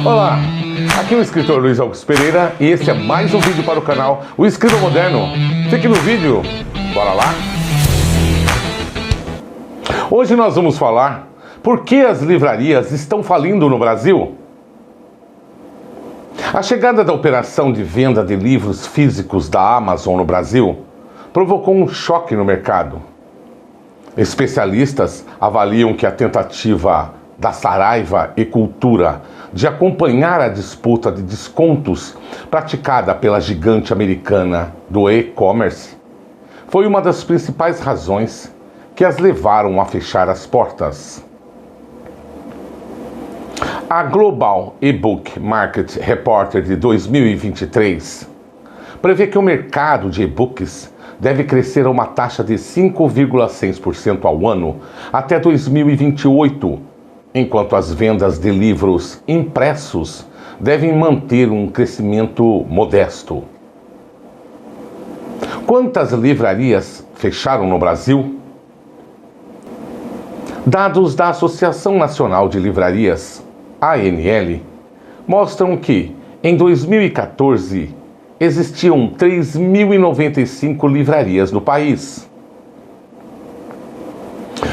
Olá, aqui é o escritor Luiz Augusto Pereira e esse é mais um vídeo para o canal O Escritor Moderno. Fique no vídeo, bora lá? Hoje nós vamos falar por que as livrarias estão falindo no Brasil. A chegada da operação de venda de livros físicos da Amazon no Brasil provocou um choque no mercado. Especialistas avaliam que a tentativa da Saraiva e Cultura de acompanhar a disputa de descontos praticada pela gigante americana do e-commerce foi uma das principais razões que as levaram a fechar as portas. A Global E-Book Market Reporter de 2023 prevê que o mercado de e-books deve crescer a uma taxa de 5,6% ao ano até 2028, enquanto as vendas de livros impressos devem manter um crescimento modesto. Quantas livrarias fecharam no Brasil? Dados da Associação Nacional de Livrarias, ANL, mostram que, em 2014, existiam 3.095 livrarias no país.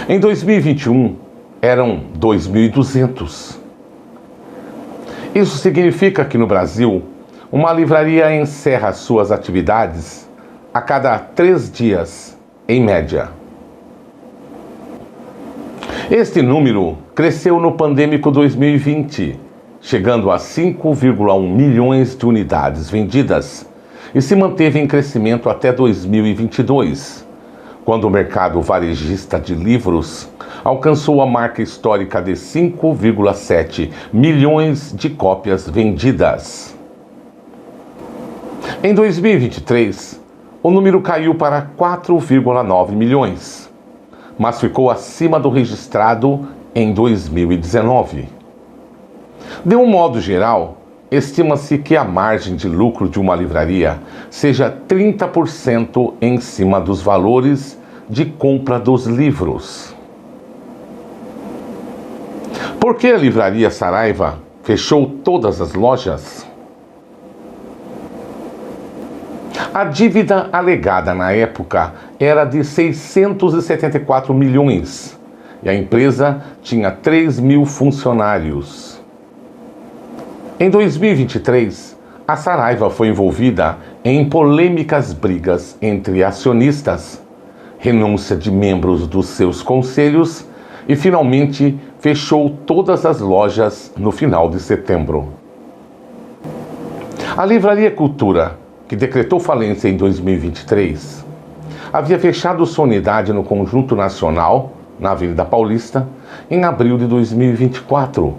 Em 2021, eram 2.200. Isso significa que no Brasil, uma livraria encerra suas atividades a cada 3 dias, em média. Este número cresceu no pandêmico 2020, chegando a 5,1 milhões de unidades vendidas, e se manteve em crescimento até 2022, quando o mercado varejista de livros alcançou a marca histórica de 5,7 milhões de cópias vendidas. Em 2023, o número caiu para 4,9 milhões, mas ficou acima do registrado em 2019. De um modo geral, estima-se que a margem de lucro de uma livraria seja 30% em cima dos valores de compra dos livros. Por que a livraria Saraiva fechou todas as lojas? A dívida alegada na época era de 674 milhões e a empresa tinha 3.000 funcionários. Em 2023, a Saraiva foi envolvida em polêmicas brigas entre acionistas, renúncia de membros dos seus conselhos e finalmente fechou todas as lojas no final de setembro. A Livraria Cultura, que decretou falência em 2023, havia fechado sua unidade no Conjunto Nacional, na Avenida Paulista, em abril de 2024,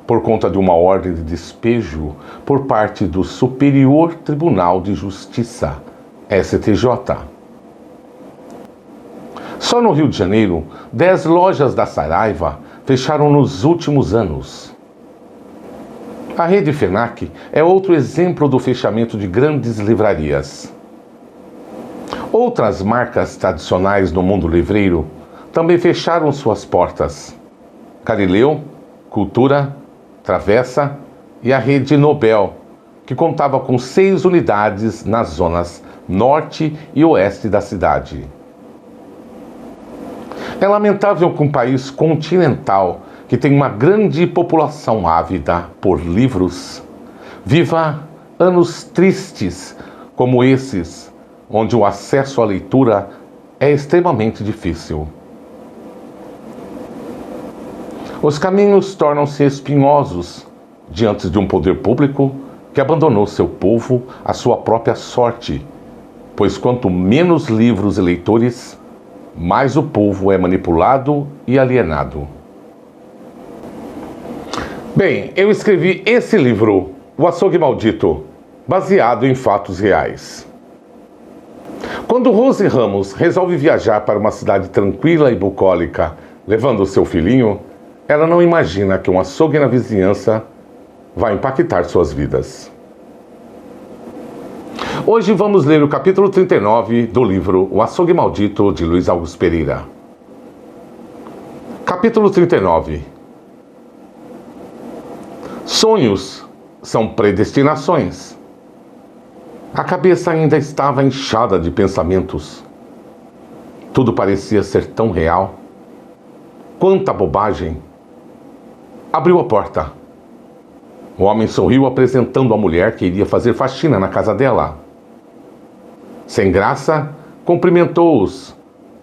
por conta de uma ordem de despejo por parte do Superior Tribunal de Justiça, STJ. Só no Rio de Janeiro, 10 lojas da Saraiva fecharam nos últimos anos. A rede FENAC é outro exemplo do fechamento de grandes livrarias. Outras marcas tradicionais no mundo livreiro também fecharam suas portas. Galileu, Cultura, Travessa e a rede Nobel, que contava com 6 unidades nas zonas norte e oeste da cidade. É lamentável que um país continental, que tem uma grande população ávida por livros, viva anos tristes como esses, onde o acesso à leitura é extremamente difícil. Os caminhos tornam-se espinhosos diante de um poder público que abandonou seu povo à sua própria sorte, pois quanto menos livros e leitores, mais o povo é manipulado e alienado. Bem, eu escrevi esse livro, O Açougue Maldito, baseado em fatos reais. Quando Rose Ramos resolve viajar para uma cidade tranquila e bucólica, levando o seu filhinho, ela não imagina que um açougue na vizinhança vai impactar suas vidas. Hoje vamos ler o capítulo 39 do livro O Açougue Maldito, de Luiz Augusto Pereira. Capítulo 39. Sonhos são predestinações. A cabeça ainda estava inchada de pensamentos. Tudo parecia ser tão real. Quanta bobagem! Abriu a porta. O homem sorriu apresentando a mulher que iria fazer faxina na casa dela. Sem graça, cumprimentou-os,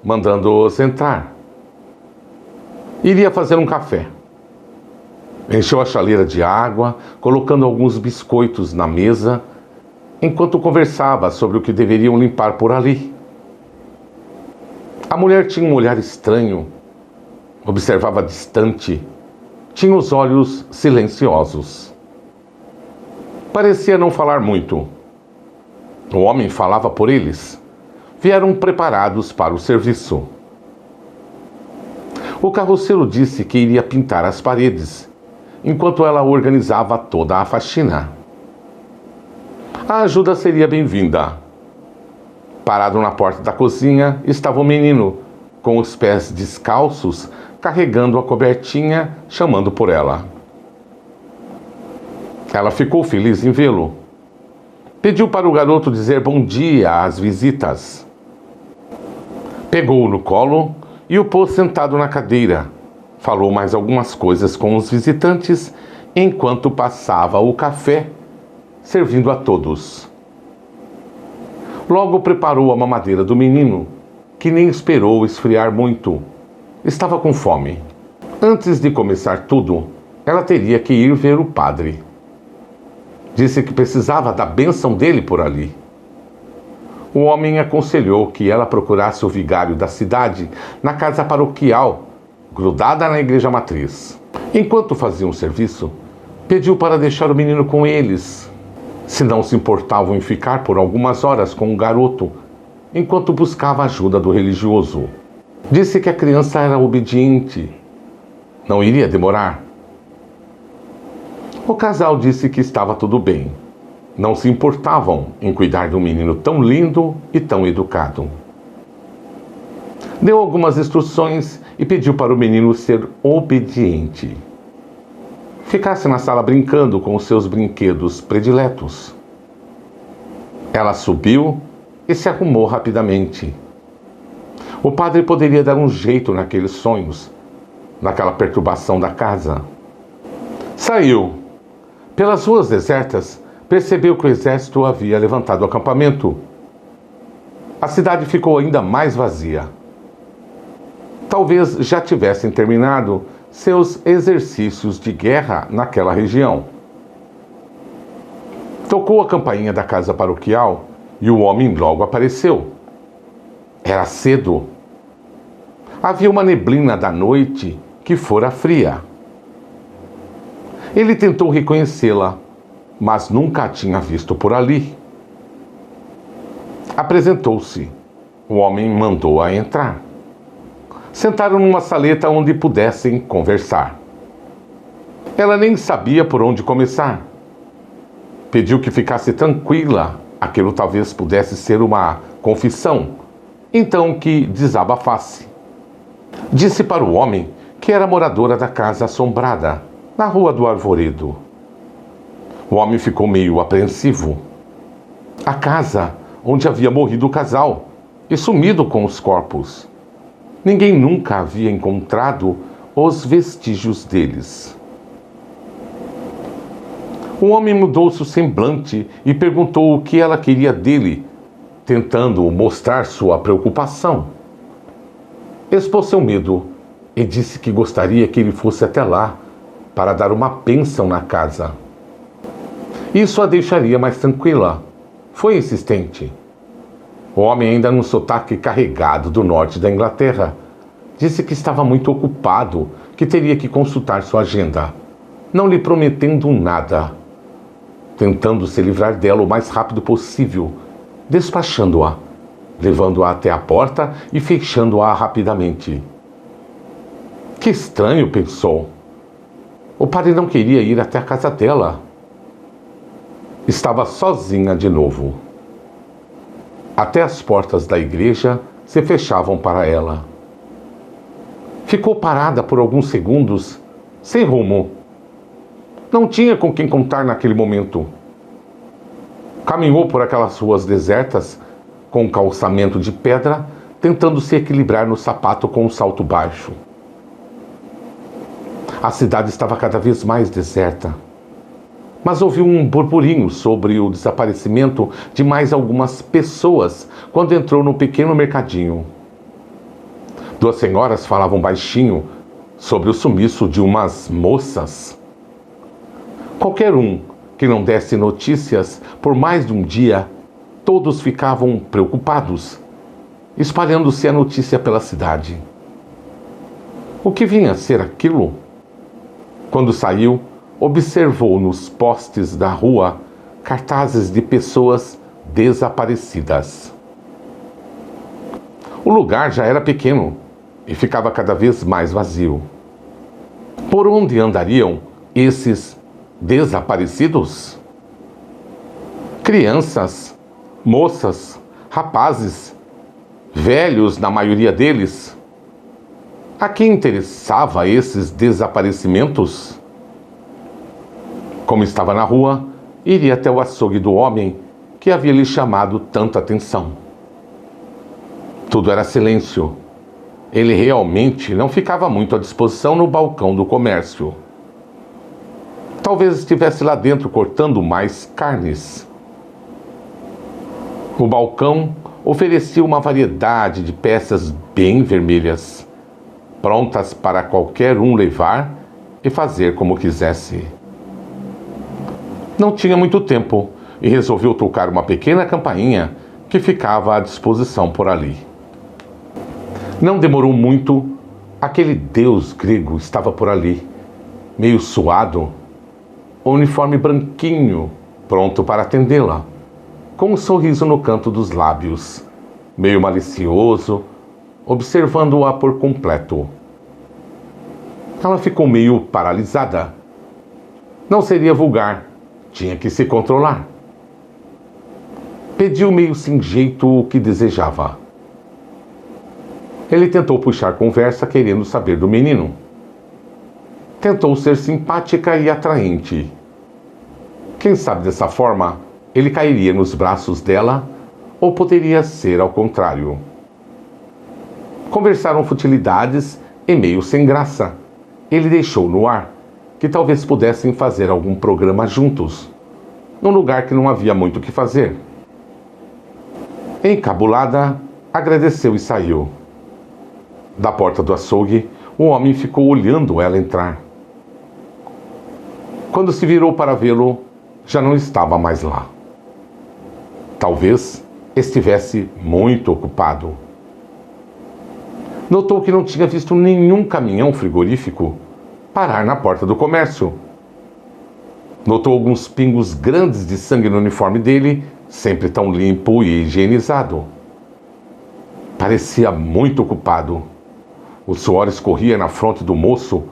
mandando-os entrar. Iria fazer um café. Encheu a chaleira de água, colocando alguns biscoitos na mesa, enquanto conversava sobre o que deveriam limpar por ali. A mulher tinha um olhar estranho, observava distante, tinha os olhos silenciosos. Parecia não falar muito. O homem falava por eles. Vieram preparados para o serviço. O carroceiro disse que iria pintar as paredes, enquanto ela organizava toda a faxina. A ajuda seria bem-vinda. Parado na porta da cozinha estava o menino, com os pés descalços, carregando a cobertinha, chamando por ela. Ela ficou feliz em vê-lo. Pediu para o garoto dizer bom dia às visitas. Pegou-o no colo e o pôs sentado na cadeira. Falou mais algumas coisas com os visitantes enquanto passava o café, servindo a todos. Logo preparou a mamadeira do menino, que nem esperou esfriar muito. Estava com fome. Antes de começar tudo, ela teria que ir ver o padre. Disse que precisava da bênção dele por ali. O homem aconselhou que ela procurasse o vigário da cidade na casa paroquial, grudada na igreja matriz. Enquanto faziam o serviço, pediu para deixar o menino com eles, se não se importavam em ficar por algumas horas com o garoto, enquanto buscava a ajuda do religioso. Disse que a criança era obediente. Não iria demorar. O casal disse que estava tudo bem. Não se importavam em cuidar de um menino tão lindo e tão educado. Deu algumas instruções e pediu para o menino ser obediente. Ficasse na sala brincando com os seus brinquedos prediletos. Ela subiu e se arrumou rapidamente. O padre poderia dar um jeito naqueles sonhos, naquela perturbação da casa. Saiu. Pelas ruas desertas, percebeu que o exército havia levantado o acampamento. A cidade ficou ainda mais vazia. Talvez já tivessem terminado seus exercícios de guerra naquela região. Tocou a campainha da casa paroquial e o homem logo apareceu. Era cedo. Havia uma neblina da noite que fora fria. Ele tentou reconhecê-la, mas nunca a tinha visto por ali. Apresentou-se. O homem mandou-a entrar. Sentaram numa saleta onde pudessem conversar. Ela nem sabia por onde começar. Pediu que ficasse tranquila, aquilo talvez pudesse ser uma confissão, então que desabafasse. Disse para o homem que era moradora da casa assombrada, na Rua do Arvoredo. O homem ficou meio apreensivo. A casa onde havia morrido o casal e sumido com os corpos. Ninguém nunca havia encontrado os vestígios deles. O homem mudou-se o semblante e perguntou o que ela queria dele, tentando mostrar sua preocupação. Expôs seu medo e disse que gostaria que ele fosse até lá para dar uma bênção na casa. Isso a deixaria mais tranquila. Foi insistente. O homem, ainda num sotaque carregado do norte da Inglaterra, disse que estava muito ocupado, que teria que consultar sua agenda, não lhe prometendo nada, tentando se livrar dela o mais rápido possível, despachando-a, levando-a até a porta e fechando-a rapidamente. Que estranho, pensou. O padre não queria ir até a casa dela. Estava sozinha de novo. Até as portas da igreja se fechavam para ela. Ficou parada por alguns segundos, sem rumo. Não tinha com quem contar naquele momento. Caminhou por aquelas ruas desertas, com um calçamento de pedra, tentando se equilibrar no sapato com um salto baixo. A cidade estava cada vez mais deserta, mas ouviu um burburinho sobre o desaparecimento de mais algumas pessoas quando entrou no pequeno mercadinho. Duas senhoras falavam baixinho sobre o sumiço de umas moças. Qualquer um que não desse notícias por mais de um dia, todos ficavam preocupados, espalhando-se a notícia pela cidade. O que vinha a ser aquilo? Quando saiu, observou nos postes da rua cartazes de pessoas desaparecidas. O lugar já era pequeno e ficava cada vez mais vazio. Por onde andariam esses desaparecidos? Crianças, moças, rapazes, velhos na maioria deles. A quem interessava esses desaparecimentos? Como estava na rua, iria até o açougue do homem que havia lhe chamado tanta atenção. Tudo era silêncio. Ele realmente não ficava muito à disposição no balcão do comércio. Talvez estivesse lá dentro cortando mais carnes. O balcão oferecia uma variedade de peças bem vermelhas, prontas para qualquer um levar e fazer como quisesse. Não tinha muito tempo e resolveu tocar uma pequena campainha que ficava à disposição por ali. Não demorou muito, aquele deus grego estava por ali, meio suado, o uniforme branquinho, pronto para atendê-la, com um sorriso no canto dos lábios, meio malicioso, observando-a por completo. Ela ficou meio paralisada. Não seria vulgar, tinha que se controlar. Pediu meio sem jeito o que desejava. Ele tentou puxar conversa querendo saber do menino. Tentou ser simpática e atraente. Quem sabe dessa forma ele cairia nos braços dela ou poderia ser ao contrário. Conversaram futilidades e meio sem graça. Ele deixou no ar que talvez pudessem fazer algum programa juntos, num lugar que não havia muito o que fazer. Encabulada, agradeceu e saiu. Da porta do açougue, o homem ficou olhando ela entrar. Quando se virou para vê-lo, já não estava mais lá. Talvez estivesse muito ocupado. Notou que não tinha visto nenhum caminhão frigorífico parar na porta do comércio. Notou alguns pingos grandes de sangue no uniforme dele, sempre tão limpo e higienizado. Parecia muito ocupado. O suor escorria na fronte do moço,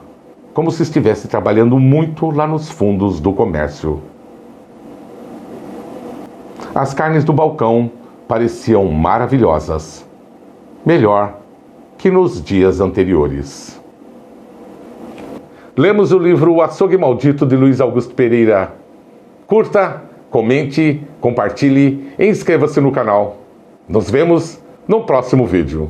como se estivesse trabalhando muito lá nos fundos do comércio. As carnes do balcão pareciam maravilhosas. Melhor que nos dias anteriores. Lemos o livro O Açougue Maldito, de Luiz Augusto Pereira. Curta, comente, compartilhe e inscreva-se no canal. Nos vemos no próximo vídeo.